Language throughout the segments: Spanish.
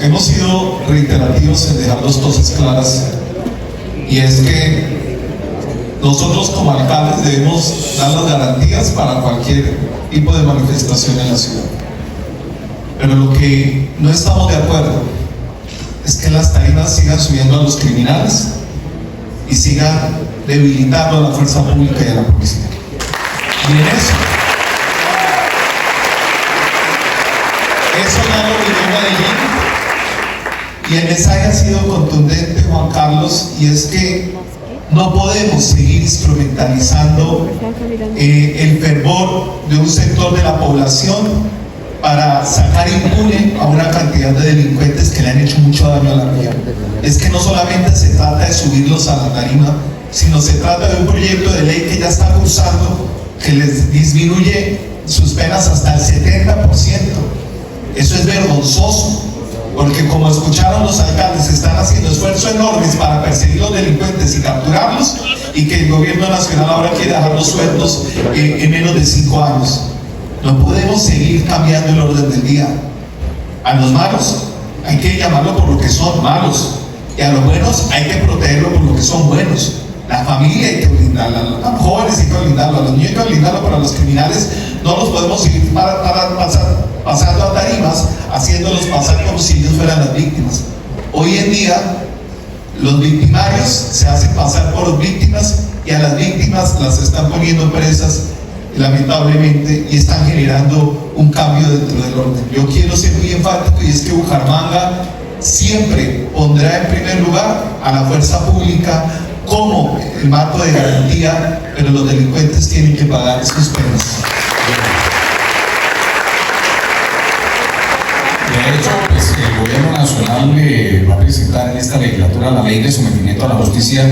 hemos sido reiterativos en dejar dos cosas claras, y es que nosotros como alcaldes debemos dar las garantías para cualquier tipo de manifestación en la ciudad. Pero lo que no estamos de acuerdo es que las tarimas sigan subiendo a los criminales y sigan debilitando a la fuerza pública y a la policía. Y en eso ya lo vivió Medellín, y el mensaje ha sido contundente, Juan Carlos, y es que no podemos seguir instrumentalizando el fervor de un sector de la población para sacar impune a una cantidad de delincuentes que le han hecho mucho daño a la región. Es que no solamente se trata de subirlos a la tarima, sino se trata de un proyecto de ley que ya está cursando, que les disminuye sus penas hasta el 70%. Eso es vergonzoso, porque como escucharon los alcaldes, están haciendo esfuerzos enormes para perseguir los delincuentes y capturarlos, y que el gobierno nacional ahora quiere dejarlos sueltos en menos de 5 años. No podemos seguir cambiando el orden del día. A los malos hay que llamarlo por lo que son malos, y a los buenos hay que protegerlo por lo que son buenos. La familia hay que blindarla, a los jóvenes hay que blindarlo, a los niños hay que blindarlo, pero a los criminales no los podemos seguir pasando a tarimas, haciéndolos pasar como si ellos fueran las víctimas. Hoy en día los victimarios se hacen pasar por víctimas, y a las víctimas las están poniendo presas, lamentablemente, y están generando un cambio dentro del orden. Yo quiero ser muy enfático, y es que Bucaramanga siempre pondrá en primer lugar a la fuerza pública como el marco de garantía, pero los delincuentes tienen que pagar sus penas. De hecho, pues el gobierno nacional va a presentar en esta legislatura la ley de sometimiento a la justicia.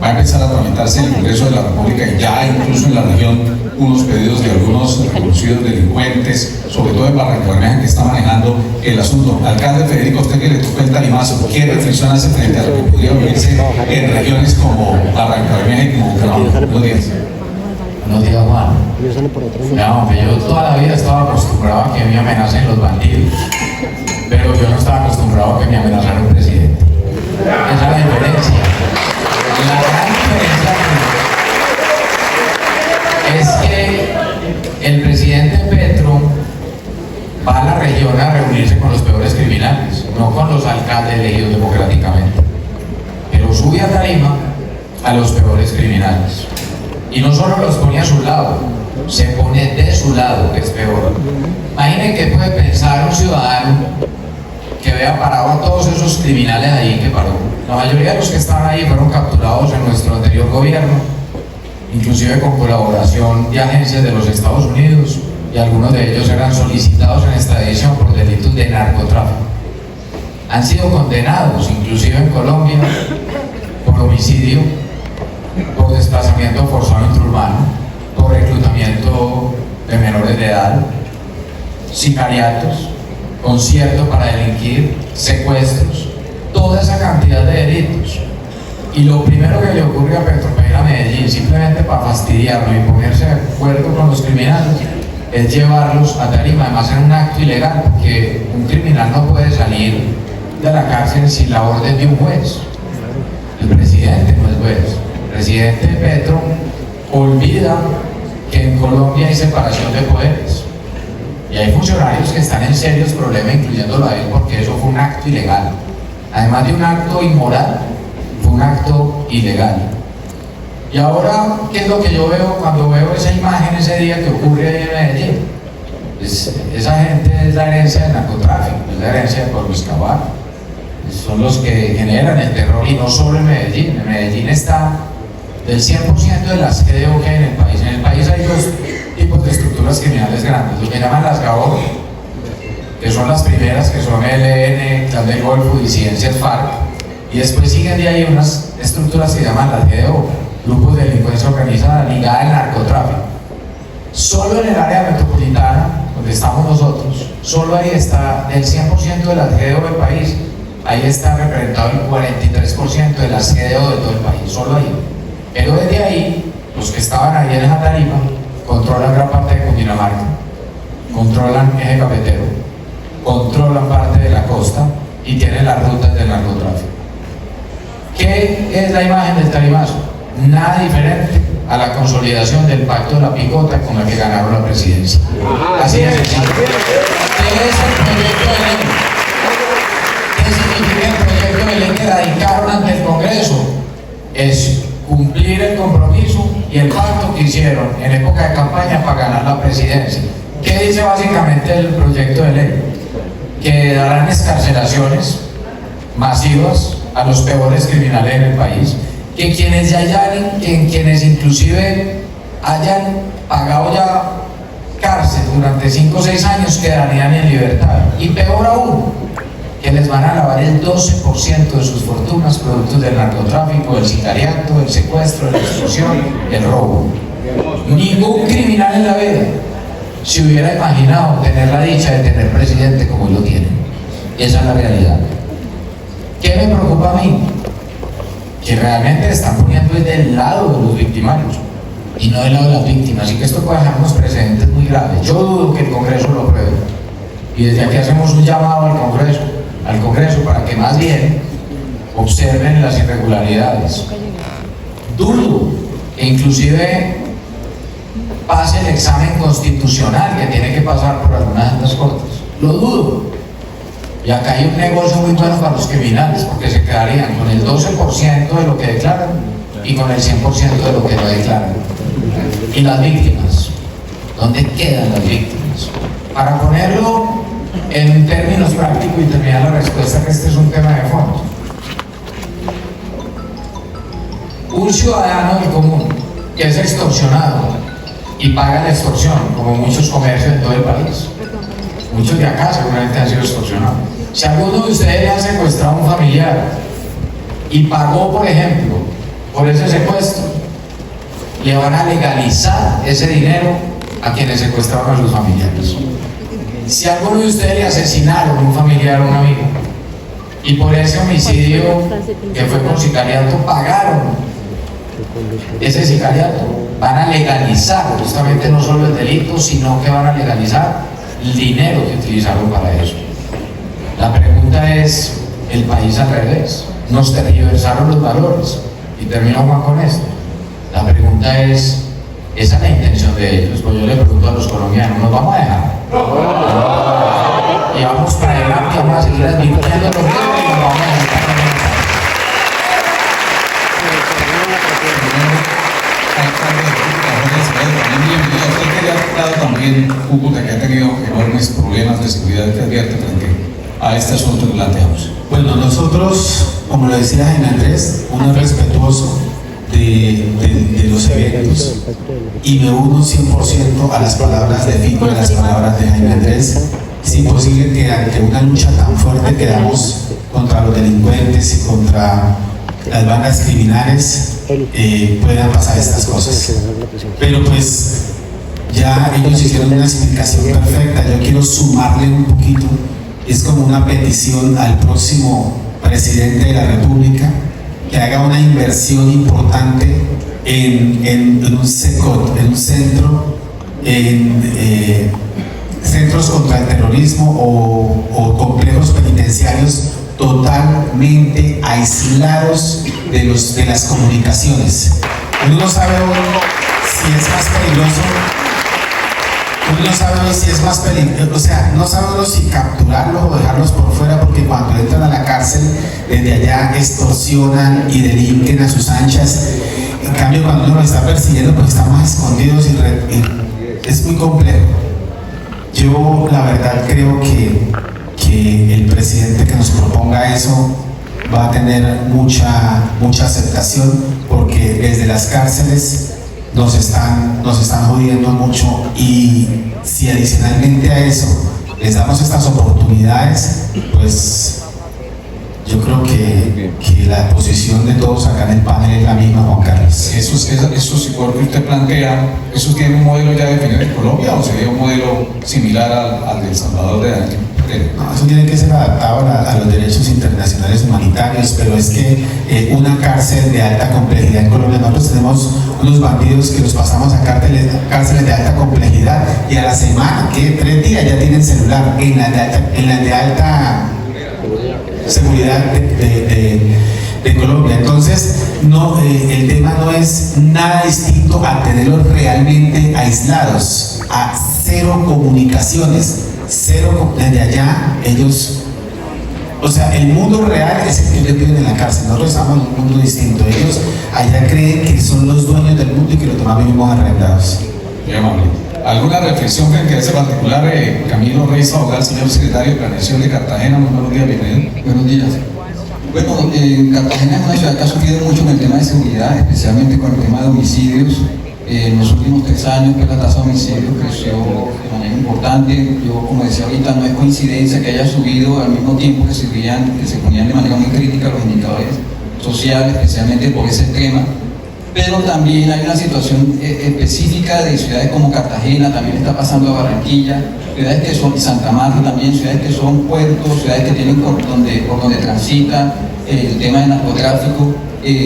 Va a empezar a tramitarse en el Congreso de la República, y ya incluso en la región unos pedidos de algunos reconocidos delincuentes, sobre todo en Barranca Bermeja, que está manejando el asunto. Alcalde Federico, usted que le tocó el tarimazo, ¿qué reflexión hace frente a lo que podría vivirse en regiones como Barranca Bermeja y como Bucaramanga? Buenos días. Buenos días, Juan. No, yo toda la vida estaba acostumbrado a que me amenacen los bandidos, pero yo no estaba acostumbrado a que me amenazara un presidente. Esa es la diferencia. La gran diferencia es que el presidente Petro va a la región a reunirse con los peores criminales, no con los alcaldes elegidos democráticamente, pero sube a tarima a los peores criminales. Y no solo los pone a su lado, se pone de su lado, que es peor. Imaginen qué puede pensar un ciudadano que vea parado a todos esos criminales ahí que paró. La mayoría de los que estaban ahí fueron capturados en nuestro anterior gobierno, inclusive con colaboración de agencias de los Estados Unidos, y algunos de ellos eran solicitados en extradición por delitos de narcotráfico. Han sido condenados, inclusive en Colombia, por homicidio, por desplazamiento forzado intraurbano, por reclutamiento de menores de edad, sicariatos, concierto para delinquir, secuestros, toda esa cantidad de delitos. Y lo primero que le ocurre a Petro para ir a Medellín, simplemente para fastidiarlo y ponerse de acuerdo con los criminales, es llevarlos a tarima, además en un acto ilegal, porque un criminal no puede salir de la cárcel sin la orden de un juez. El presidente no es juez. El presidente Petro olvida que en Colombia hay separación de poderes. Y hay funcionarios que están en serios problemas, incluyéndolo a él, porque eso fue un acto ilegal. Además de un acto inmoral, fue un acto ilegal. Y ahora, ¿qué es lo que yo veo cuando veo esa imagen ese día que ocurre ahí en Medellín? Esa gente es la herencia del narcotráfico, es la herencia de Pablo Escobar. Son los que generan el terror, y no solo en Medellín. En Medellín está del 100% de las GDO que hay en el país. En el país hay dos tipos de estructuras criminales grandes, lo que llaman las GAO, que son las primeras, que son ELN, Clan del Golfo, disidencias FARC, y después siguen de ahí unas estructuras que llaman las GDO, grupos de delincuencia organizada ligada al narcotráfico. Solo en el área metropolitana, donde estamos nosotros, solo ahí está, del 100% de las GDO del país, ahí está representado el 43% de las GDO de todo el país, solo ahí. Pero desde ahí, los que estaban ahí en esa tarima, controlan gran parte de Cundinamarca, controlan eje cafetero, controlan parte de la costa y las rutas del narcotráfico. ¿Qué es la imagen del tarimazo? Nada diferente a la consolidación del pacto de la picota con la que ganaron la presidencia. Así de sencillo. ¿Qué es el proyecto de ley? ¿Qué significa el proyecto de ley que radicaron ante el Congreso? Es cumplir el compromiso y el pacto que hicieron en época de campaña para ganar la presidencia. ¿Qué dice básicamente el proyecto de ley? Que darán excarcelaciones masivas a los peores criminales en el país, que quienes quienes inclusive hayan pagado ya cárcel durante 5 o 6 años quedarían en libertad, y peor aún, que les van a lavar el 12% de sus fortunas productos del narcotráfico, del sicariato, del secuestro, de la extorsión, el robo. Ningún criminal en la vida se hubiera imaginado tener la dicha de tener presidente como lo tienen. Esa es la realidad. ¿Qué me preocupa a mí? Que realmente están poniendo del lado de los victimarios y no del lado de las víctimas, y que esto puede dejar unos precedentes muy graves. Yo dudo que el Congreso lo apruebe, y desde aquí hacemos un llamado al Congreso para que más bien observen las irregularidades. Dudo que inclusive pase el examen constitucional que tiene que pasar por algunas altas cortes. Lo dudo. Y acá hay un negocio muy bueno para los criminales, porque se quedarían con el 12% de lo que declaran y con el 100% de lo que no declaran. ¿Y las víctimas? ¿Dónde quedan las víctimas? Para ponerlo en términos prácticos y terminar la respuesta, que este es un tema de fondo. Un ciudadano del común que es extorsionado y paga la extorsión, como muchos comercios en todo el país. Muchos de acá seguramente han sido extorsionados. Si alguno de ustedes le ha secuestrado a un familiar y pagó, por ejemplo, por ese secuestro, le van a legalizar ese dinero a quienes secuestraron a sus familiares. Si a alguno de ustedes le asesinaron a un familiar o un amigo y por ese homicidio que fue con sicariato pagaron ese sicariato, van a legalizar justamente no solo el delito, sino que van a legalizar el dinero que utilizaron para eso. La pregunta es, ¿el país al revés? Nos tergiversaron los valores. Y termino Juan con esto. La pregunta es, ¿esa es la intención de ellos? Pues yo le pregunto a los colombianos, ¿nos vamos a dejar? Y vamos para adelante, vamos a seguir advirtiendo los temas y nos vamos a dejar. Usted que ha hablado también, Cúcuta, que ha tenido enormes problemas de seguridad, que advierte frente a este asunto que planteamos. Bueno, nosotros, como lo decía Jaime Andrés, uno es respetuoso de los eventos, y me uno 100% a las palabras de Fico y a las palabras de Jaime Andrés. Es imposible que ante una lucha tan fuerte que damos contra los delincuentes y contra las bandas criminales puedan pasar estas cosas. Pero pues ya ellos hicieron una explicación perfecta. Yo quiero sumarle un poquito. Es como una petición al próximo presidente de la República que haga una inversión importante en un CECOT, en un centro, en centros contra el terrorismo o complejos penitenciarios totalmente aislados de las comunicaciones. Uno no sabe hoy si es más peligroso. Uno no sabe hoy si es más peligroso, o sea, no sabe uno si capturarlos o dejarlos por fuera, porque cuando entran a la cárcel, desde allá extorsionan y delinquen a sus anchas. En cambio, cuando uno los está persiguiendo, pues están más escondidos y es muy complejo. Yo, la verdad, creo que el presidente que nos proponga eso va a tener mucha aceptación, porque desde las cárceles nos están jodiendo mucho, y si adicionalmente a eso les damos estas oportunidades, pues yo creo que la posición de todos acá en el panel es la misma, Juan Carlos. Eso igual que usted plantea, ¿eso tiene un modelo ya definido en Colombia o sería un modelo similar al de El Salvador de Daniel? No, eso tiene que ser adaptado a los derechos internacionales humanitarios, pero es que una cárcel de alta complejidad en Colombia, nosotros tenemos unos bandidos que los pasamos a cárceles de alta complejidad, y a la semana, que 3 días ya tienen celular. En las de alta seguridad de Colombia. Entonces, no, el tema no es nada distinto a tenerlos realmente aislados, a cero comunicaciones, desde allá ellos, o sea, el mundo real es el que ellos viven en la cárcel, nosotros estamos en un mundo distinto, ellos allá creen que son los dueños del mundo y que los demás vivimos arrendados. Muy amable. ¿Alguna reflexión frente a ese particular? Camilo Reyes Abogal, señor secretario de Planeación de Cartagena, muy buenos días, bienvenido. Buenos días. Bueno, Cartagena es una ciudad que ha sufrido mucho en el tema de seguridad, especialmente con el tema de homicidios. En los últimos 3 años, pues, la tasa de homicidios creció de manera importante. Yo, como decía ahorita, no es coincidencia que haya subido al mismo tiempo que se ponían de manera muy crítica los indicadores sociales, especialmente por ese tema. Pero también hay una situación específica de ciudades como Cartagena, también está pasando a Barranquilla, ciudades que son, Santa Marta también, ciudades que son puertos, ciudades que tienen por donde transita el tema del narcotráfico,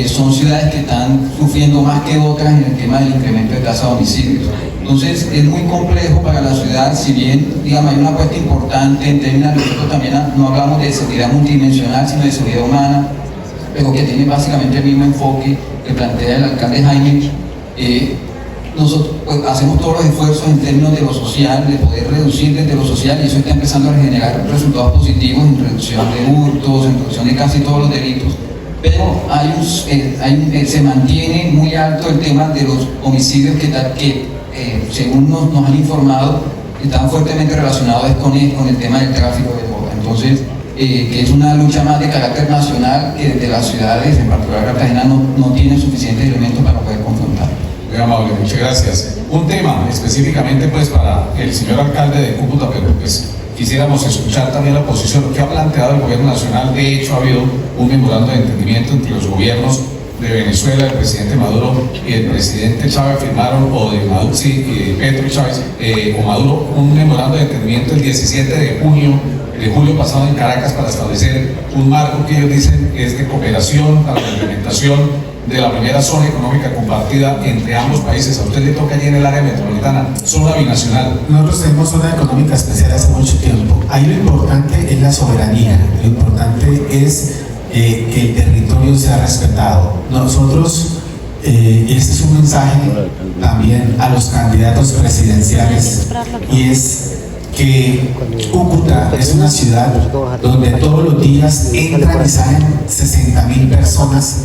son ciudades que están sufriendo más que otras en el tema del incremento de tasa de homicidios. Entonces es muy complejo para la ciudad, si bien digamos, hay una apuesta importante en términos, nosotros también no hablamos de seguridad multidimensional, sino de seguridad humana, pero que tiene básicamente el mismo enfoque que plantea el alcalde Jaime. Nosotros pues, hacemos todos los esfuerzos en términos de lo social, de poder reducir desde lo social, y eso está empezando a generar resultados positivos en reducción de hurtos, en reducción de casi todos los delitos, pero se mantiene muy alto el tema de los homicidios que según nos han informado, están fuertemente relacionados con el tema del tráfico de drogas. Entonces, que es una lucha más de carácter nacional que desde las ciudades, en particular Cartagena, no tiene suficientes elementos para poder confrontar. Muy amable, muchas gracias. Un tema específicamente pues para el señor alcalde de Cúcuta, pero pues quisiéramos escuchar también la posición que ha planteado el gobierno nacional. De hecho, ha habido un memorando de entendimiento entre los gobiernos de Venezuela, el presidente Maduro y el presidente Chávez firmaron, o de Maduro, sí, Petro y Chávez, o Maduro, un memorando de entendimiento el 17 de julio pasado en Caracas para establecer un marco que ellos dicen es de cooperación para la implementación de la primera zona económica compartida entre ambos países. A usted le toca allí en el área metropolitana, zona binacional. Nosotros tenemos zona económica especial hace mucho tiempo. Ahí lo importante es la soberanía, lo importante es que el territorio sea respetado. Nosotros, este es un mensaje también a los candidatos presidenciales, y es que Cúcuta es una ciudad donde todos los días entran y salen 60.000 personas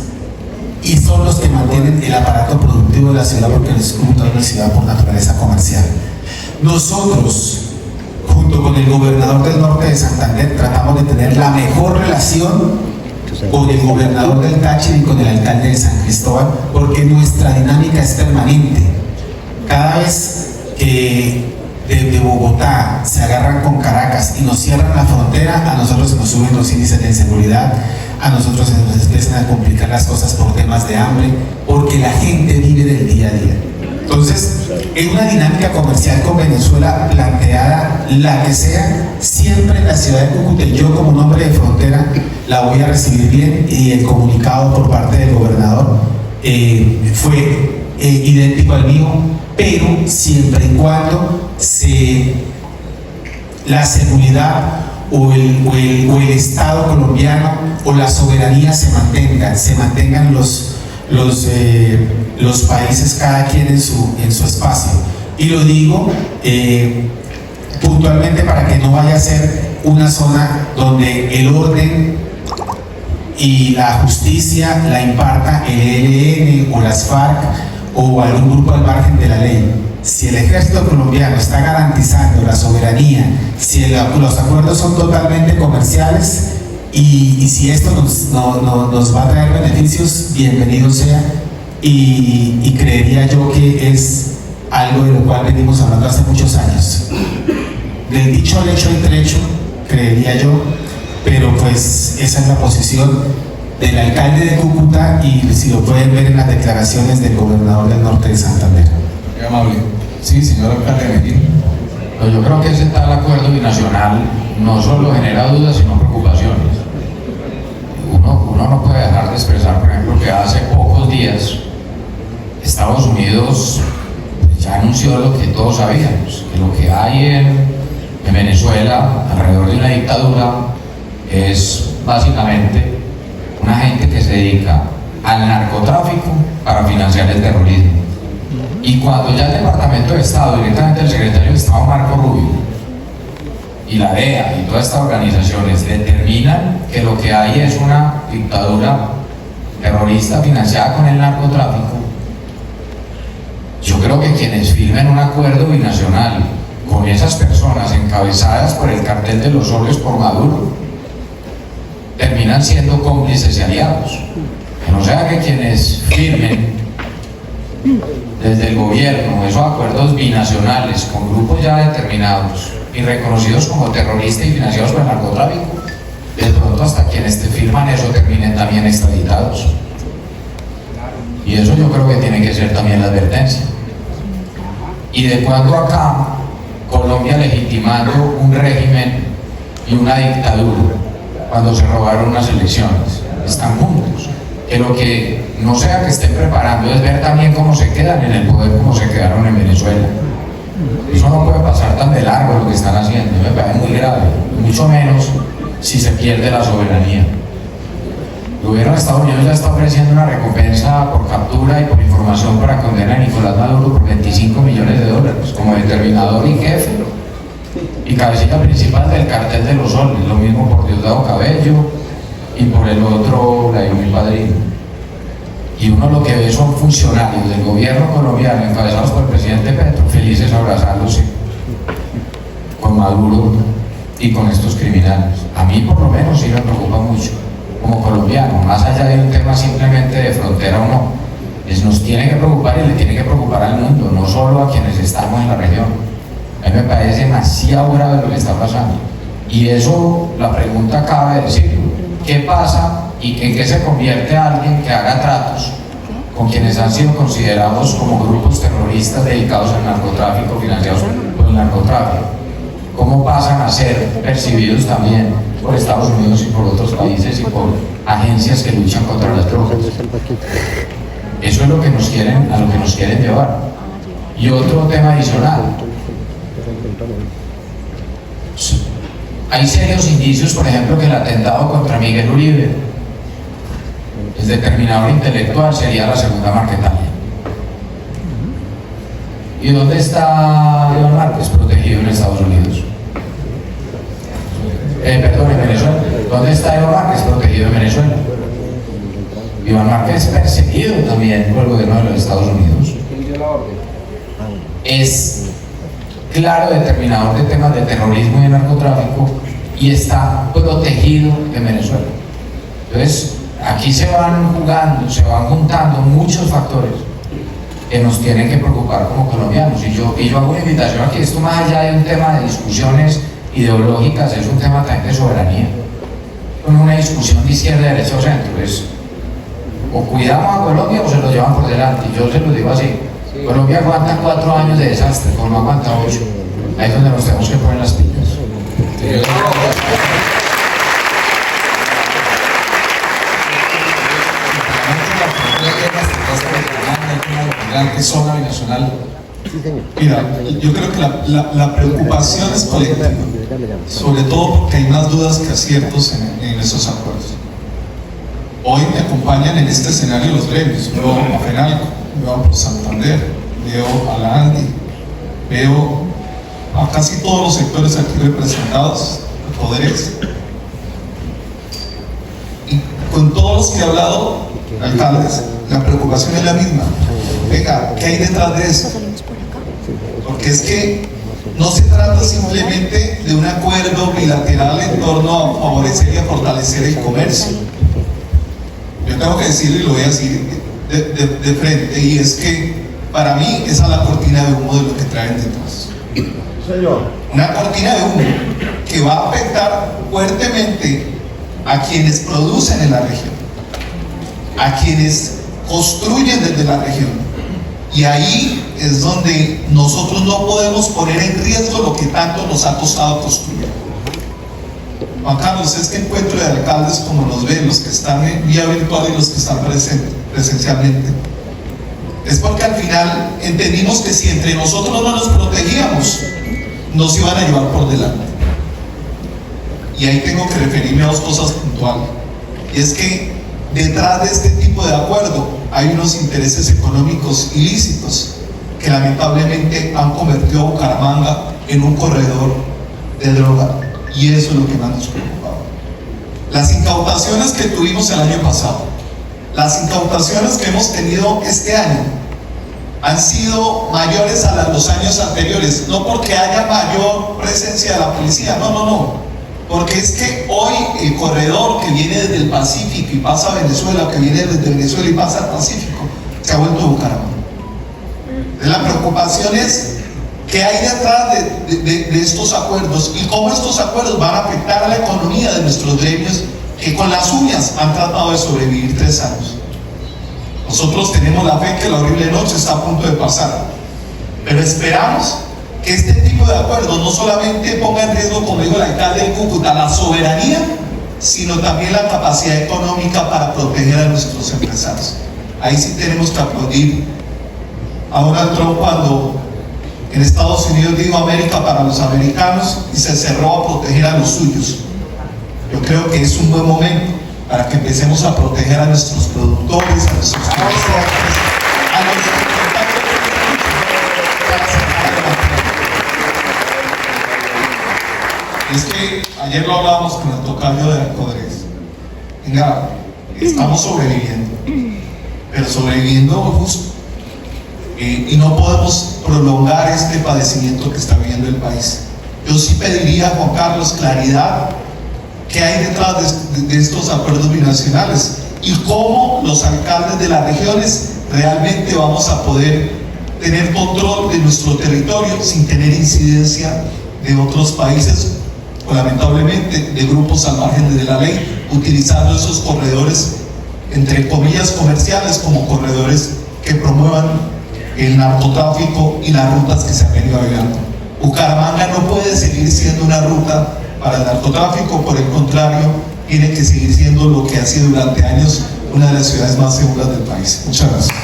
y son los que mantienen el aparato productivo de la ciudad, porque Cúcuta es una ciudad por naturaleza comercial. Nosotros, junto con el gobernador del norte de Santander, tratamos de tener la mejor relación con el gobernador del Táchira y con el alcalde de San Cristóbal, porque nuestra dinámica es permanente. Cada vez que de Bogotá se agarran con Caracas y nos cierran la frontera, a nosotros se nos suben los índices de inseguridad, a nosotros se nos empiezan a complicar las cosas por temas de hambre, porque la gente vive del día a día. Entonces, en una dinámica comercial con Venezuela planteada, la que sea, siempre la ciudad de Cúcuta, yo como un hombre de frontera, la voy a recibir bien, y el comunicado por parte del gobernador fue idéntico al mío, pero siempre y cuando la seguridad o el Estado colombiano o la soberanía se mantengan los países cada quien en su espacio. Y lo digo puntualmente para que no vaya a ser una zona donde el orden y la justicia la imparta el ELN o las FARC o algún grupo al margen de la ley. Si el ejército colombiano está garantizando la soberanía, si los acuerdos son totalmente comerciales, y si esto nos va a traer beneficios, bienvenido sea, y creería yo que es algo de lo cual venimos hablando hace muchos años. Del dicho al hecho hay trecho, creería yo, pero pues esa es la posición del alcalde de Cúcuta, y si lo pueden ver en las declaraciones del gobernador del norte de Santander. Muy amable. Sí, señor alcalde de Pues yo creo que ese tal acuerdo binacional no solo genera dudas, sino preocupaciones. Uno no puede dejar de expresar, por ejemplo, que hace pocos días Estados Unidos ya anunció lo que todos sabíamos, que lo que hay en Venezuela alrededor de una dictadura es básicamente una gente que se dedica al narcotráfico para financiar el terrorismo. Y cuando ya el Departamento de Estado, directamente el secretario de Estado Marco Rubio, y la DEA y todas estas organizaciones determinan que lo que hay es una dictadura terrorista financiada con el narcotráfico, yo creo que quienes firmen un acuerdo binacional con esas personas encabezadas por el cartel de los soles por Maduro terminan siendo cómplices y aliados. Que no sea que quienes firmen desde el gobierno esos acuerdos binacionales con grupos ya determinados y reconocidos como terroristas y financiados por el narcotráfico, de pronto hasta quienes te firman eso terminen también extraditados. Y eso yo creo que tiene que ser también la advertencia. Y de cuando acá Colombia legitimando un régimen y una dictadura cuando se robaron unas elecciones, están juntos. Que lo que no sea que estén preparando es ver también cómo se quedan en el poder, como se quedaron en Venezuela. Eso no puede pasar tan de largo lo que están haciendo, me parece muy grave, mucho menos si se pierde la soberanía. El gobierno de Estados Unidos ya está ofreciendo una recompensa por captura y por información para condenar a Nicolás Maduro por $25 millones como determinador y jefe y cabecilla principal del cartel de los soles, lo mismo por Diosdado Cabello y por el otro, mi padrino. Y uno lo que ve son funcionarios del gobierno colombiano encabezados por el presidente Petro, felices abrazándose con Maduro y con estos criminales. A mí por lo menos sí me preocupa mucho como colombiano, más allá de un tema simplemente de frontera o no, nos tiene que preocupar y le tiene que preocupar al mundo, no solo a quienes estamos en la región. A mí me parece demasiado grave lo que está pasando. Y eso, la pregunta cabe decir, ¿qué pasa y en qué se convierte alguien que haga tratos con quienes han sido considerados como grupos terroristas dedicados al narcotráfico, financiados por el narcotráfico? ¿Cómo pasan a ser percibidos también por Estados Unidos y por otros países y por agencias que luchan contra las drogas? Eso es lo que nos quieren, a lo que nos quieren llevar. Y otro tema adicional. Hay serios indicios, por ejemplo, que el atentado contra Miguel Uribe, el determinador intelectual, sería la segunda Marquetalia. ¿Y dónde está Iván Márquez protegido en Estados Unidos? Perdón, en Venezuela. ¿Dónde está Iván Márquez protegido en Venezuela? Iván Márquez es perseguido también por el gobierno de los Estados Unidos. Es claro determinador de temas de terrorismo y de narcotráfico y está protegido en Venezuela. Entonces, aquí se van jugando, se van juntando muchos factores que nos tienen que preocupar como colombianos. Y yo hago una invitación aquí, esto más allá de un tema de discusiones ideológicas, es un tema también de soberanía. No es una discusión de izquierda, derecha o centro, es o cuidamos a Colombia o se lo llevan por delante. Yo se lo digo así, Colombia aguanta 4 años de desastre, como no aguanta 8. Ahí es donde nos tenemos que poner las pilas. Zona binacional. Mira, yo creo que la preocupación es colectiva, sobre todo porque hay más dudas que aciertos en esos acuerdos. Hoy me acompañan en este escenario los gremios, veo a FENALCO, veo a Santander, veo a la ANDI, veo a casi todos los sectores aquí representados, poderes. Y con todos los que he hablado, alcaldes, la preocupación es la misma. Venga, ¿qué hay detrás de esto? Porque es que no se trata simplemente de un acuerdo bilateral en torno a favorecer y a fortalecer el comercio. Yo tengo que decirlo y lo voy a decir de frente, y es que para mí esa es la cortina de humo de lo que traen detrás. Una cortina de humo que va a afectar fuertemente a quienes producen en la región, a quienes construyen desde la región. Y ahí es donde nosotros no podemos poner en riesgo lo que tanto nos ha costado construir. Juan Carlos, este encuentro de alcaldes, como nos ven, los que están en vía virtual y los que están presencialmente, es porque al final entendimos que si entre nosotros no nos protegíamos, nos iban a llevar por delante. y ahí tengo que referirme a dos cosas puntuales. Y es que detrás de este tipo de acuerdo hay unos intereses económicos ilícitos que lamentablemente han convertido a Bucaramanga en un corredor de droga, y eso es lo que más nos preocupa. Las incautaciones que tuvimos el año pasado, las incautaciones que hemos tenido este año, han sido mayores a los años anteriores, no porque haya mayor presencia de la policía, no, porque es que hoy el corredor que viene desde el Pacífico y pasa a Venezuela, que viene desde Venezuela y pasa al Pacífico, se ha vuelto Bucaramanga. La preocupación es qué hay detrás de estos acuerdos y cómo estos acuerdos van a afectar a la economía de nuestros gremios que con las uñas han tratado de sobrevivir 3 años. Nosotros tenemos la fe que la horrible noche está a punto de pasar, pero esperamos que este tipo de acuerdos no solamente ponga en riesgo, como dijo el alcalde de Cúcuta, la soberanía, sino también la capacidad económica para proteger a nuestros empresarios. Ahí sí tenemos que aplaudir a Donald Trump cuando en Estados Unidos dijo América para los americanos y se cerró a proteger a los suyos. Yo creo que es un buen momento para que empecemos a proteger a nuestros productores, a nuestros comerciantes, a los representantes. Es que ayer lo hablábamos con el tocayo de Codres. Venga, estamos sobreviviendo, pero sobreviviendo justo. Y no podemos prolongar este padecimiento que está viviendo el país. Yo sí pediría, Juan Carlos, claridad. ¿Qué hay detrás de estos acuerdos binacionales? Y cómo los alcaldes de las regiones realmente vamos a poder tener control de nuestro territorio sin tener incidencia de otros países o lamentablemente de grupos al margen de la ley, utilizando esos corredores, entre comillas, comerciales como corredores que promuevan el narcotráfico y las rutas que se han venido hablando. Bucaramanga no puede seguir siendo una ruta para el narcotráfico, por el contrario, tiene que seguir siendo lo que ha sido durante años una de las ciudades más seguras del país. Muchas gracias.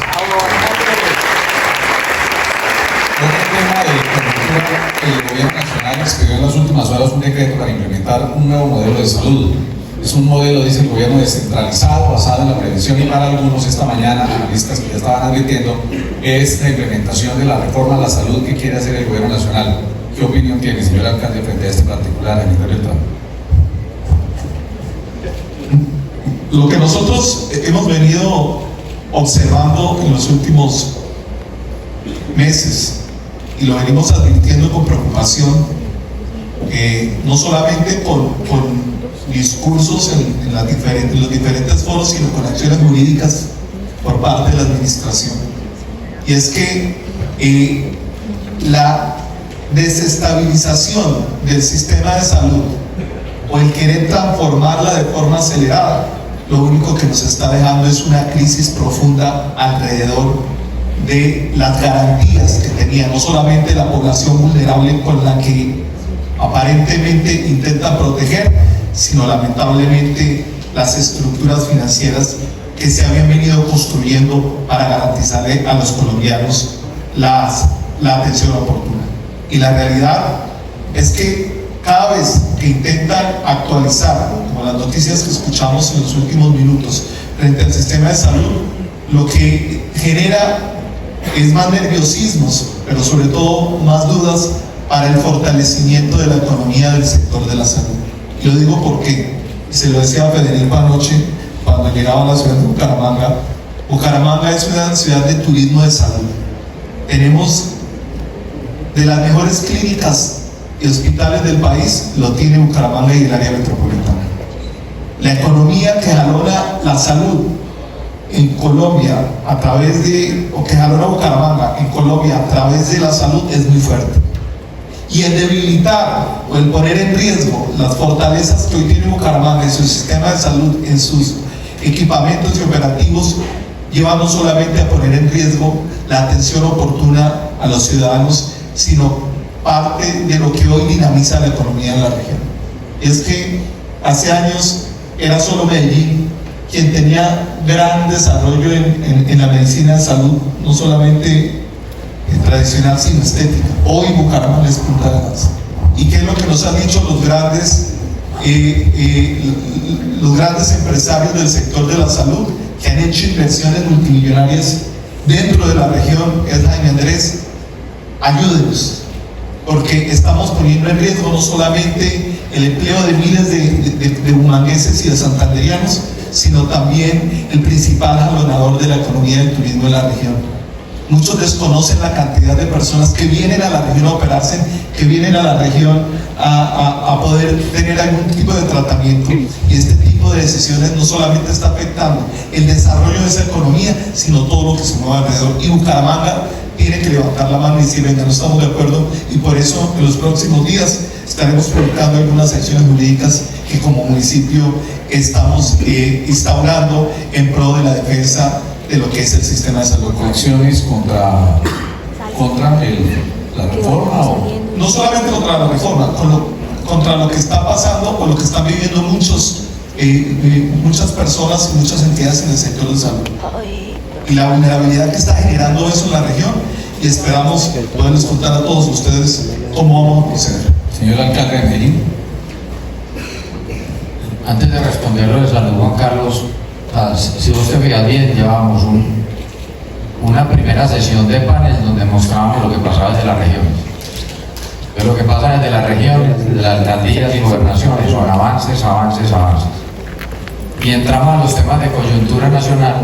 El gobierno nacional expidió en las últimas horas un decreto para implementar un nuevo modelo de salud. Es un modelo, dice el gobierno, descentralizado, basado en la prevención, y para algunos esta mañana, analistas que ya estaban advirtiendo, es la implementación de la reforma a la salud que quiere hacer el gobierno nacional. ¿Qué opinión tiene, señor alcalde, frente a este particular a nivel del trabajo? Lo que nosotros hemos venido observando en los últimos meses, y lo venimos advirtiendo con preocupación, no solamente con discursos en los diferentes foros, sino con acciones jurídicas por parte de la administración. Y es que la desestabilización del sistema de salud o el querer transformarla de forma acelerada, lo único que nos está dejando es una crisis profunda alrededor de las garantías que tenía no solamente la población vulnerable con la que aparentemente intenta proteger, sino lamentablemente las estructuras financieras que se habían venido construyendo para garantizarle a los colombianos la atención oportuna. Y la realidad es que cada vez que intentan actualizar, como las noticias que escuchamos en los últimos minutos, frente al sistema de salud, lo que genera es más nerviosismos, pero sobre todo más dudas para el fortalecimiento de la economía del sector de la salud. Yo digo porque, se lo decía a Federico anoche cuando llegaba a la ciudad de Bucaramanga. Bucaramanga es una ciudad de turismo de salud. Tenemos de las mejores clínicas y hospitales del país, lo tiene Bucaramanga y el área metropolitana. La economía que jalona la salud en Colombia a través de, o que jalona Bucaramanga en Colombia a través de la salud es muy fuerte. Y el debilitar o el poner en riesgo las fortalezas que hoy tiene Bucaramanga en su sistema de salud, en sus equipamientos y operativos, lleva no solamente a poner en riesgo la atención oportuna a los ciudadanos, sino parte de lo que hoy dinamiza la economía de la región. Y es que hace años era solo Medellín quien tenía gran desarrollo en la medicina de salud, no solamente tradicional sino estética. Hoy Bucaramanga es punta de lanza. ¿Y qué es lo que nos han dicho los grandes los grandes empresarios del sector de la salud que han hecho inversiones multimillonarias dentro de la región, es Jaime Andrés, ayúdenos, porque estamos poniendo en riesgo no solamente el empleo de miles de humangueses y de santanderianos, sino también el principal jalonador de la economía del turismo en la región. Muchos desconocen la cantidad de personas que vienen a la región a operarse, que vienen a la región a poder tener algún tipo de tratamiento, y este tipo de decisiones no solamente está afectando el desarrollo de esa economía, sino todo lo que se mueve alrededor. Y Bucaramanga tiene que levantar la mano y decir, venga, no estamos de acuerdo, y por eso en los próximos días estaremos publicando algunas acciones jurídicas que como municipio estamos instaurando en pro de la defensa de lo que es el sistema de salud. ¿Acciones contra la reforma o...? No solamente contra la reforma, contra lo que está pasando o lo que están viviendo muchas personas y muchas entidades en el sector de salud, y la vulnerabilidad que está generando eso en la región, y esperamos poderles contar a todos ustedes cómo vamos a proceder. Señor alcalde de Medellín. Antes de responderlo de salud, Juan Carlos, si vos te fijas bien, llevábamos una primera sesión de panel donde mostrábamos lo que pasaba desde las regiones. Pero lo que pasa desde la región, de las alcaldías y gobernaciones, son avances, avances, avances. Y entramos a los temas de coyuntura nacional,